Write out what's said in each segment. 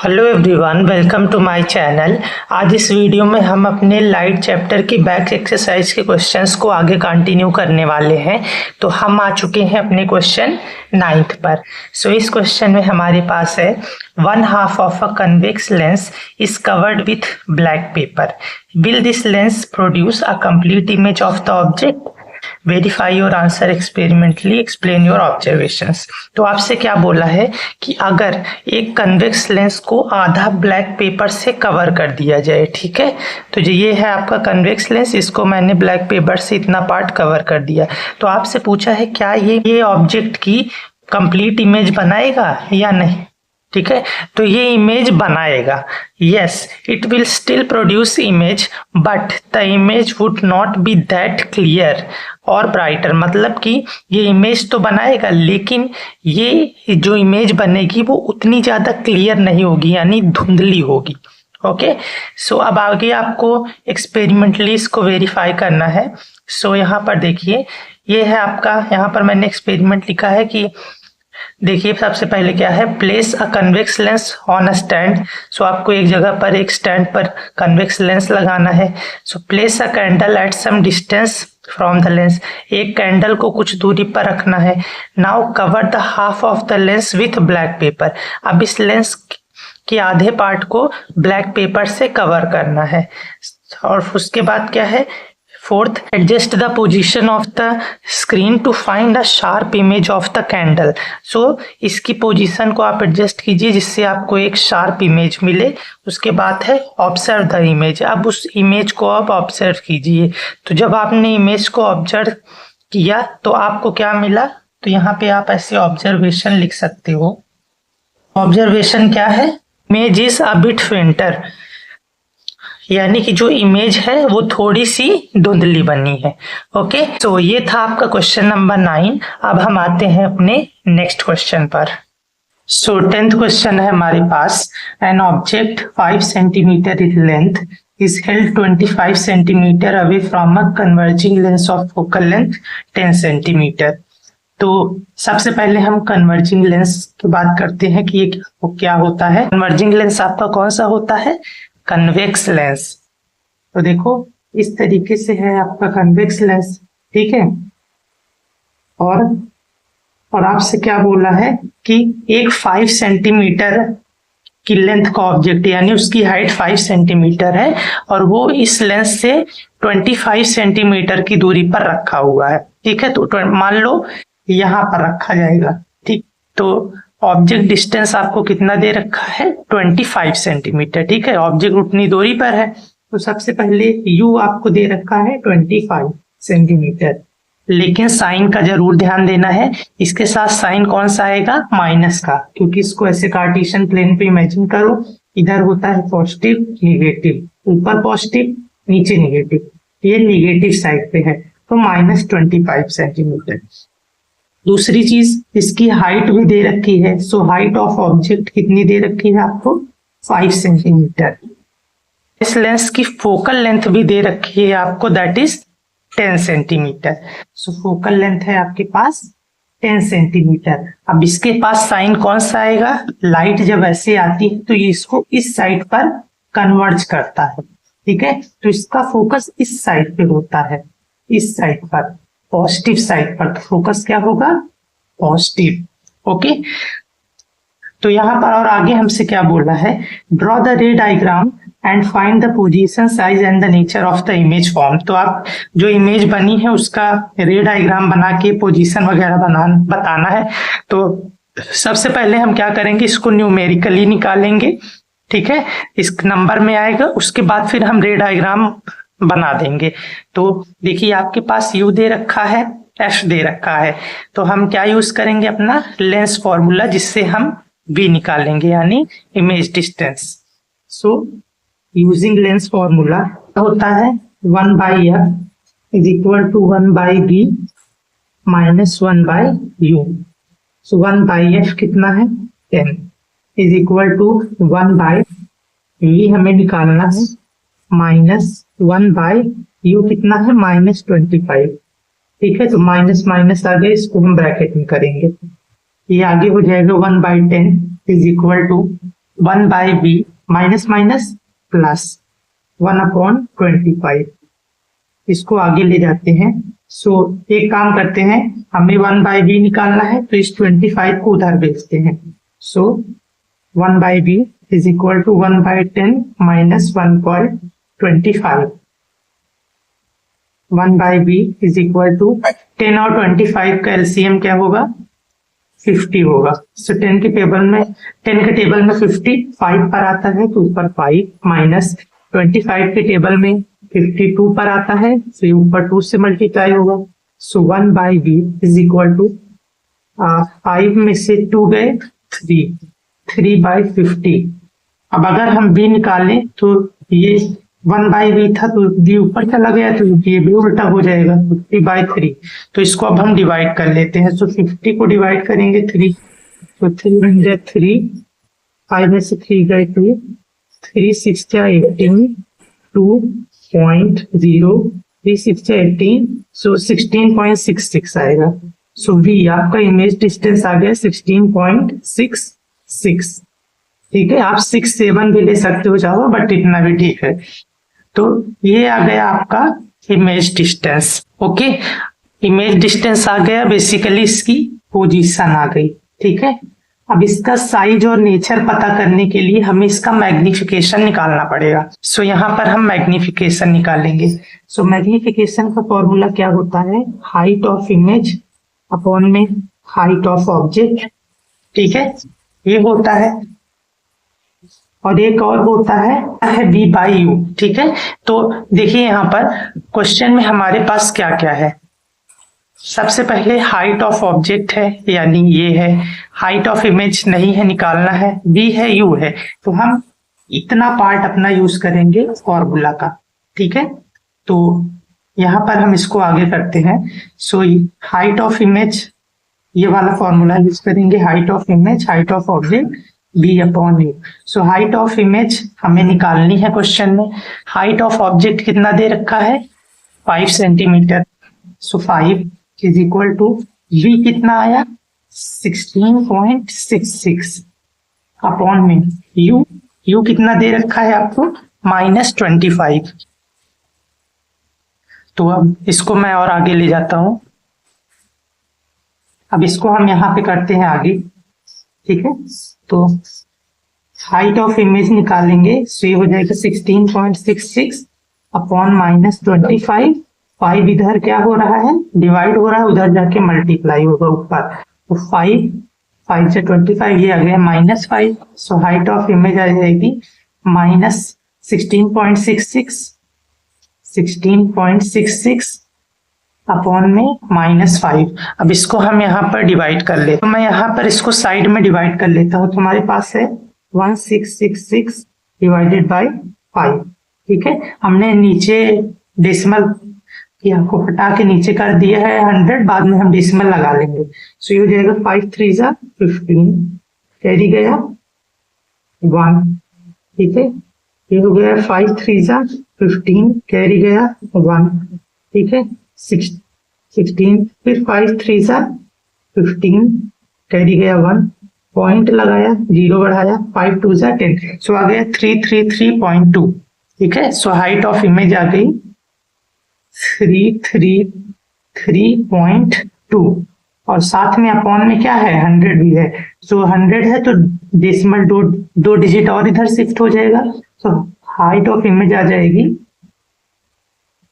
Hello everyone, welcome to my channel. आज इस video में हम अपने लाइट चैप्टर की बैक एक्सरसाइज के क्वेश्चंस को आगे कंटिन्यू करने वाले हैं। तो हम आ चुके हैं अपने क्वेश्चन 9th पर। इस क्वेश्चन में हमारे पास है 1/2 of a convex lens is covered with black paper. Will this lens produce a complete image of the object? Verify your answer experimentally, explain your observations. तो आपसे क्या बोला है कि अगर एक कन्वेक्स लेंस को आधा ब्लैक पेपर से कवर कर दिया जाए, ठीक है। तो ये है आपका कन्वेक्स लेंस, इसको मैंने ब्लैक पेपर से इतना पार्ट कवर कर दिया। तो आपसे पूछा है क्या ये ऑब्जेक्ट की कंप्लीट इमेज बनाएगा या नहीं, ठीक है। तो ये इमेज बनाएगा, yes, it will still produce image but the image would not be that clear और ब्राइटर। मतलब कि ये इमेज तो बनाएगा लेकिन ये जो इमेज बनेगी वो उतनी ज्यादा क्लियर नहीं होगी, यानी धुंधली होगी। ओके, अब आगे आपको एक्सपेरिमेंटली इसको वेरीफाई करना है। यहाँ पर देखिए, ये है आपका, यहाँ पर मैंने एक्सपेरिमेंट लिखा है कि देखिए सबसे पहले क्या है, place a convex lens on a stand. आपको एक जगह पर एक स्टैंड पर कन्वेक्स लेंस लगाना है। Place a candle at some distance from the lens. एक कैंडल को कुछ दूरी पर रखना है। Now cover the half of the lens with black paper. अब इस लेंस के आधे पार्ट को ब्लैक पेपर से कवर करना है। और उसके बाद क्या है, fourth, adjust the position of the screen to find a sharp image of the candle. इसकी पोजीशन को आप एडजस्ट कीजिए जिससे आपको एक शार्प इमेज मिले। उसके बाद है ऑब्जर्व द इमेज। अब उस इमेज को आप ऑब्जर्व कीजिए। तो जब आपने इमेज को ऑब्जर्व किया तो आपको क्या मिला, तो यहाँ पे आप ऐसे ऑब्जर्वेशन लिख सकते हो। ऑब्जर्वेशन क्या है, इमेज इज अ बिट फेंटर, यानी कि जो इमेज है वो थोड़ी सी धुंधली बनी है। ओके, ये था आपका क्वेश्चन नंबर 9। अब हम आते हैं अपने नेक्स्ट क्वेश्चन पर। 10th क्वेश्चन है हमारे पास, an object 5 centimetre in length is held 25 centimetre away from a converging lens of focal length 10 centimetre. तो सबसे पहले हम कन्वर्जिंग लेंस की बात करते हैं कि ये क्या होता है। कन्वर्जिंग लेंस आपका कौन सा होता है, कन्वेक्स लेंस। तो देखो इस तरीके से है आपका कन्वेक्स लेंस, ठीक है। और आपसे क्या बोला है कि एक 5 सेंटीमीटर की लेंथ का ऑब्जेक्ट, यानी उसकी हाइट 5 सेंटीमीटर है और वो इस लेंस से 25 सेंटीमीटर की दूरी पर रखा हुआ है, ठीक है। तो मान लो यहाँ पर रखा जाएगा, ठीक। तो ऑब्जेक्ट डिस्टेंस आपको कितना दे रखा है, 25 सेंटीमीटर, ठीक है। ऑब्जेक्ट उतनी दूरी पर है। तो सबसे पहले यू आपको दे रखा है 25 सेंटीमीटर, लेकिन साइन का जरूर ध्यान देना है। इसके साथ साइन कौन सा आएगा, माइनस का, क्योंकि इसको ऐसे कार्टेशियन प्लेन पे इमेजिन करो। इधर होता है पॉजिटिव निगेटिव, ऊपर पॉजिटिव नीचे निगेटिव, ये निगेटिव साइड पे है, तो -25 सेंटीमीटर। दूसरी चीज, इसकी हाइट भी दे रखी है। हाइट ऑफ ऑब्जेक्ट कितनी दे रखी है आपको, 5 सेंटीमीटर। इस लेंस की फोकल लेंथ भी दे रखी है आपको, that is 10 centimetre. Focal length है आपके पास 10 सेंटीमीटर। अब इसके पास साइन कौन सा आएगा, लाइट जब ऐसे आती है तो ये इसको इस साइड पर कन्वर्ज करता है, ठीक है। तो इसका फोकस इस साइड पे होता है, इस साइड पर, पॉजिटिव साइड पर। तो फोकस क्या होगा, पॉजिटिव। ओके, तो यहाँ पर और आगे हमसे क्या बोला है, ड्रॉ द रे diagram and find the position, size and the nature of the image form. तो आप जो इमेज बनी है उसका रे डायग्राम बना के पोजीशन वगैरह बताना है। तो सबसे पहले हम क्या करेंगे, इसको न्यूमेरिकली निकालेंगे, ठीक है। इस नंबर में आएगा, उसके बाद फिर हम रे डायग्राम बना देंगे। तो देखिए आपके पास यू दे रखा है, एफ दे रखा है, तो हम क्या यूज करेंगे, अपना लेंस फॉर्मूला, जिससे हम v निकालेंगे, यानी image distance. Using lens formula होता है 1/f is equal to 1/b minus 1/u। 1/f कितना है, 10 इज इक्वल टू 1/v हमें निकालना है, माइनस 1/u कितना है, -25, ठीक है। तो माइनस माइनस आ गया, इसको हम ब्रैकेट में करेंगे, ये आगे हो जाएगा 1/10 is equal to 1/b minus minus plus 1/25, इसको आगे ले जाते हैं। सो एक काम करते हैं, हमें 1/b निकालना है तो इस 25 को उधर भेजते हैं। So 1/b is equal to 1/10 minus 1.25। 1/b is equal to 10 और 25 का एलसीएम क्या होगा? 50 होगा। सो 10 के टेबल में 55 पर आता है तो ऊपर 5 माइनस 25 के टेबल में 52 पर आता है तो ये ऊपर 2 से मल्टीप्लाई होगा। सो 1/b इज इक्वल टू 5 में से 2 गए 3/50। अब अगर हम b निकालें तो ये 1/b था तो b ऊपर चला गया तो ये भी उल्टा हो जाएगा 3/3। तो इसको अब हम डिवाइड कर लेते हैं। सो 50 को डिवाइड करेंगे 3, तो 3 5 में से 3 गए 2, 3 6 18, 2.0, 3 6 18, सो 16.66 आएगा। सो v आपका इमेज डिस्टेंस आ गया 16.66। ठीक है, आप 6 7 भी ले सकते हो चाहो, बट इतना भी ठीक है। तो ये आ गया आपका image distance. Okay, image distance आ गया, बेसिकली इसकी पोजीशन आ गई। ठीक है, अब इसका साइज और नेचर पता करने के लिए हमें इसका मैग्निफिकेशन निकालना पड़ेगा। सो यहाँ पर हम मैग्निफिकेशन निकालेंगे। सो मैग्निफिकेशन का फॉर्मूला क्या होता है? हाइट ऑफ इमेज अपॉन में हाइट ऑफ ऑब्जेक्ट। ठीक है, ये होता है। और एक और होता है v/u। ठीक है, तो देखिए यहाँ पर क्वेश्चन में हमारे पास क्या क्या है। सबसे पहले हाइट ऑफ ऑब्जेक्ट है, यानी ये है। हाइट ऑफ इमेज नहीं है, निकालना है। v है, u है, तो हम इतना पार्ट अपना यूज करेंगे फॉर्मूला का। ठीक है, तो यहाँ पर हम इसको आगे करते हैं। सो हाइट ऑफ इमेज, ये वाला फॉर्मूला यूज करेंगे। Height of image, height of object v/u। So height of image हमें निकालनी है क्वेश्चन में। हाइट ऑफ ऑब्जेक्ट कितना दे रखा है? 5 centimetre. So 5 is equal to v कितना आया? 16.66 अपॉन में u कितना दे रखा है आपको? -25। तो अब इसको मैं और आगे ले जाता हूं। अब इसको हम यहाँ पे करते हैं आगे। ठीक है, तो हाइट ऑफ इमेज निकालेंगे। सो ये हो जाएगा 16.66 अपॉन -25। 5 इधर क्या हो रहा है? डिवाइड हो रहा है, उधर जाके मल्टीप्लाई होगा ऊपर। तो 5 से 25, ये आ गया -5। सो हाइट ऑफ इमेज आ जाएगी -16.66 अपॉन में -5। अब इसको हम यहाँ पर डिवाइड कर ले, तो मैं यहाँ पर इसको साइड में डिवाइड कर लेता हूँ। तुम्हारे पास है 1666 डिवाइडेड बाय 5। ठीक है, हमने नीचे डेसिमल यहाँ को हटा के नीचे कर दिया है 100, बाद में हम डेसिमल लगा लेंगे। सो ये हो जाएगा 5 3 जा 15, कैरी गया 1। ठीक है, ये हो गया 5 3 जा 15, कैरी गया 1। ठीक है, 16, फिर 5 3 जा 15, कैरी गया 1, पॉइंट लगाया, 0 बढ़ाया, 5 2 जा 10। सो आ गया 333.2। ठीक है, सो हाइट ऑफ इमेज आ गई 333.2 और साथ में अपॉन में क्या है? 100 भी है। सो 100 है तो डेसिमल दो डिजिट और इधर शिफ्ट हो जाएगा। सो हाइट ऑफ इमेज आ जाएगी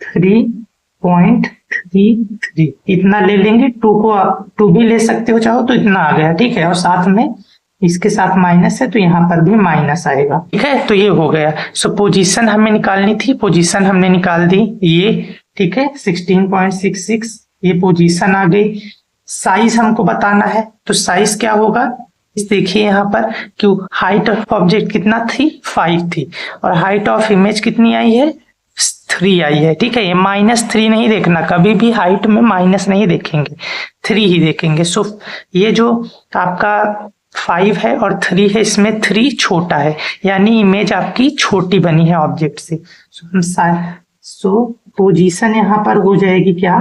3.33। इतना ले लेंगे, 2 भी ले सकते हो चाहो तो, इतना आ गया। ठीक है, और साथ में इसके साथ माइनस है तो यहाँ पर भी माइनस आएगा। ठीक है, तो ये हो गया। सो पोजीशन हमें निकालनी थी, पोजीशन हमने निकाल दी ये। ठीक है, 16.66 ये पोजीशन आ गई। साइज हमको बताना है, तो साइज क्या होगा? देखिए यहाँ पर क्यों हाइट ऑफ ऑब्जेक्ट कितना थी? 5 थी, और हाइट ऑफ इमेज कितनी आई है? 3 आई है। ठीक है, ये -3 नहीं देखना, कभी भी हाइट में माइनस नहीं देखेंगे, 3 ही देखेंगे। सो ये जो आपका 5 है और 3 है, इसमें 3 छोटा है, यानी इमेज आपकी छोटी बनी है ऑब्जेक्ट से। सो पोजीशन यहाँ पर हो जाएगी क्या?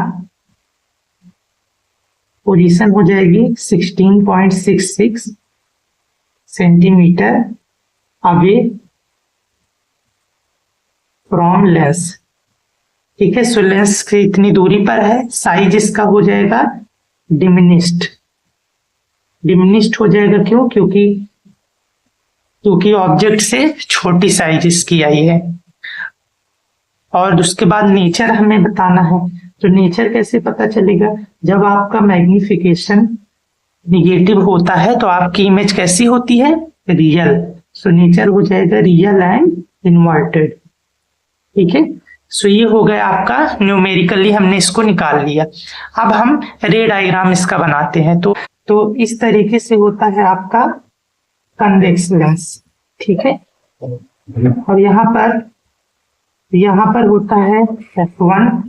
पोजीशन हो जाएगी 16.66 सेंटीमीटर अवे फ्रॉम लेंस। ठीक है, सो लेंस से इतनी दूरी पर है, साइज इसका हो जाएगा डिमिनिश्ड। डिमिनिश्ड हो जाएगा क्यों? क्योंकि ऑब्जेक्ट से छोटी साइज इसकी आई है। और उसके बाद नेचर हमें बताना है। तो नेचर कैसे पता चलेगा? जब आपका मैग्निफिकेशन निगेटिव होता है तो आपकी इमेज कैसी होती है? रियल। सो नेचर हो जाएगा रियल एंड इन्वर्टेड। ठीक है, सो ये हो गया आपका न्यूमेरिकली हमने इसको निकाल लिया। अब हम रे डायग्राम इसका बनाते हैं। तो इस तरीके से होता है आपका कन्वेक्स लेंस। ठीक है, और यहाँ पर होता है F1,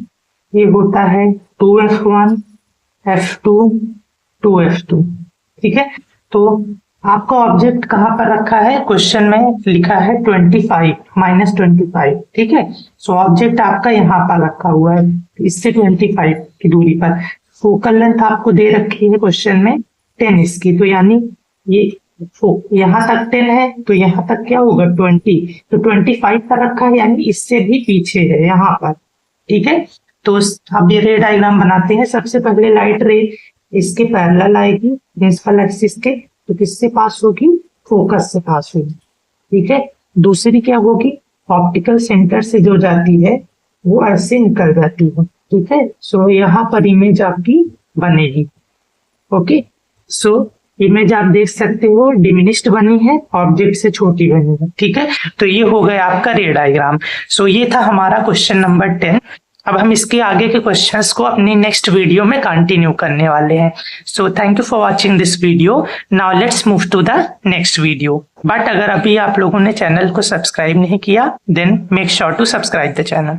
ये होता है 2F1, F2, 2F2। ठीक है, तो आपका ऑब्जेक्ट कहाँ पर रखा है? क्वेश्चन में लिखा है 25 -25। ठीक है, सो ऑब्जेक्ट आपका यहाँ पर रखा हुआ है, इससे 25 की दूरी पर। फोकल लेंथ आपको दे रखी है क्वेश्चन में 10 इसकी, तो यानी ये यहाँ तक 10 है तो यहाँ तक क्या होगा? 20। तो 25 पर रखा है यानी इससे भी पीछे है यहाँ पर। ठीक है, तो अब ये रे डायग्राम बनाते हैं। सबसे पहले लाइट रे इसके पैरेलल आएगी प्रिंसिपल एक्सिस के, तो किससे पास होगी? फोकस से पास होगी। ठीक है, दूसरी क्या होगी? ऑप्टिकल सेंटर से जो जाती है वो ऐसे निकल जाती है। ठीक है, सो यहाँ पर इमेज आपकी बनेगी। ओके, सो इमेज आप देख सकते हो डिमिनिश्ड बनी है, ऑब्जेक्ट से छोटी बनी है। ठीक है, तो ये हो गया आपका रे डायग्राम। सो ये था हमारा क्वेश्चन नंबर 10। अब हम इसके आगे के क्वेश्चंस को अपनी नेक्स्ट वीडियो में कंटिन्यू करने वाले हैं। So thank you for watching this video. Now let's move to the next video. But अगर अभी आप लोगों ने चैनल को सब्सक्राइब नहीं किया, then make sure to subscribe the channel.